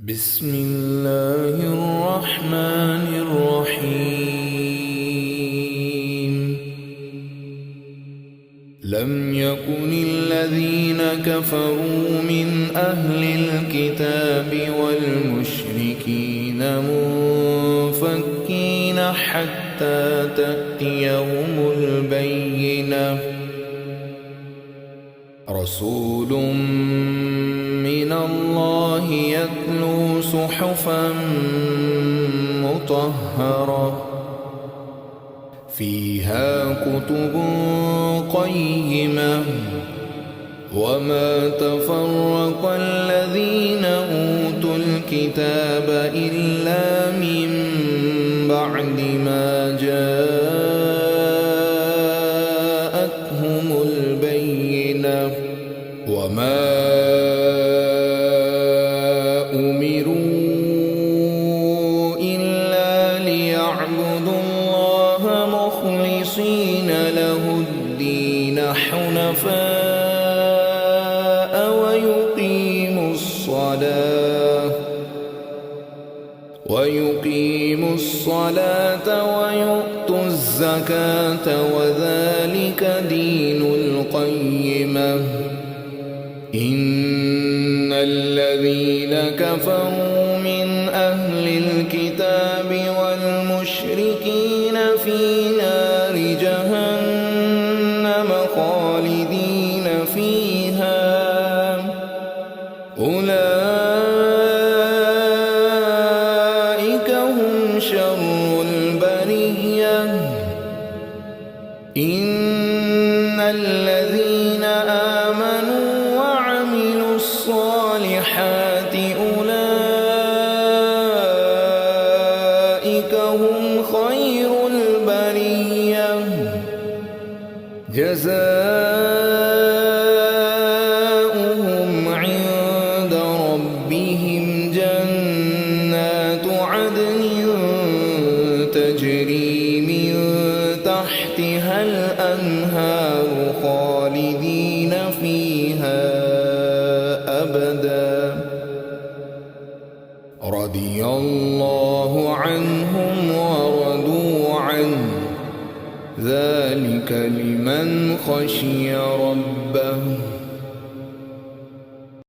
بسم الله الرحمن الرحيم. لم يكن الذين كفروا من أهل الكتاب والمشركين منفكين حتى تأتيهم البينة. رسول من الله يتلو صحفا مطهرة فيها كتب قيمة وما تفرق الذين أوتوا الكتاب إلا من بعد ما جاءتهم البينة وما أمروا إلا ليعبدوا الله مخلصين له الدين حنفاء ويقيموا الصلاة ويؤتوا الزكاة وذلك دين القيمة. إن الذين كفروا من أهل الكتاب والمشركين في نار جهنم خالدين فيها أولئك هم شر البرية. إن الذين آمنوا وعملوا الصالحات أولئك هم خير البرية. جزاؤهم عند ربهم جنات عدن تجري من تحتها الأنهار خالدين فيها أبدا. رضي الله عنهم ورضوا عنه ذلك لمن خشي ربه.